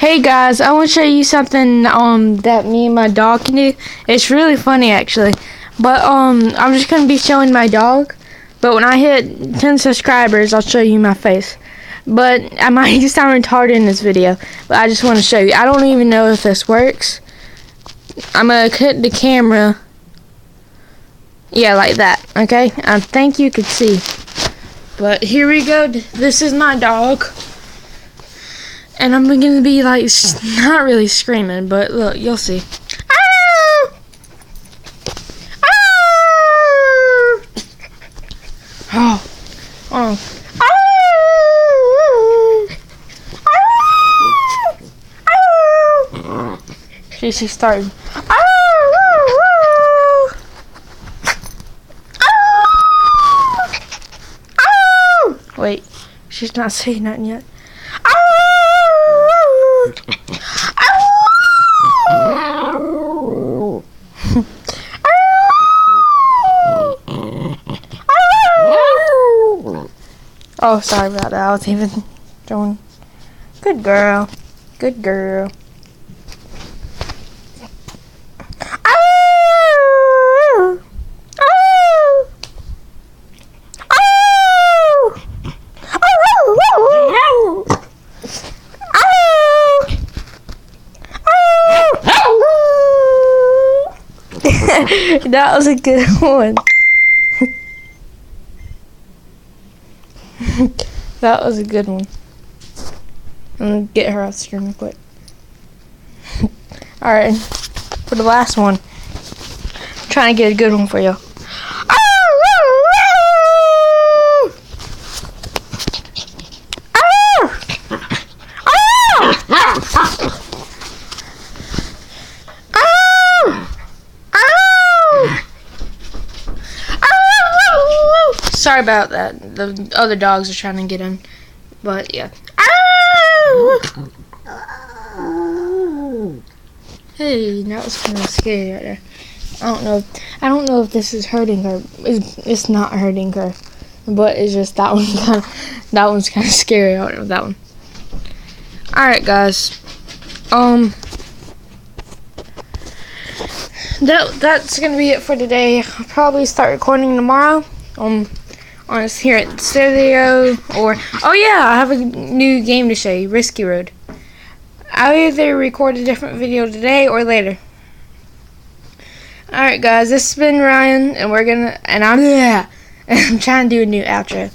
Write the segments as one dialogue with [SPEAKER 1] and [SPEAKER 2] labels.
[SPEAKER 1] Hey guys, I want to show you something that me and my dog can do. It's really funny actually. But I'm just gonna be showing my dog. But when I hit 10 subscribers, I'll show you my face. But I might sound retarded in this video, but I just want to show you. I don't even know if this works. I'm gonna cut the camera. Yeah, like that. Okay, I think you could see. But here we go. This is my dog. And I'm gonna be like, not really screaming, but look, you'll see. Oh, oh. She started. Wait, she's not saying nothing yet. Oh, sorry about that. I was even doing. Good girl. Good girl. That was a good one. That was a good one. I'm gonna get her off the screen real quick. Alright, for the last one, I'm trying to get a good one for you. Sorry about that. The other dogs are trying to get in, but yeah. Hey, that was kind of scary right there. I don't know if this is hurting her. It's not hurting her, but it's just that one's kind of scary. I don't know that one. All right, guys. That's gonna be it for today. I'll probably start recording tomorrow. On us here at the studio, or oh yeah, I have a new game to show you, Risky Road. I'll either record a different video today or later. Alright guys, this has been Ryan, and I'm trying to do a new outro.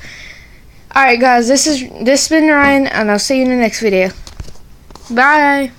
[SPEAKER 1] Alright guys, this has been Ryan, and I'll see you in the next video. Bye.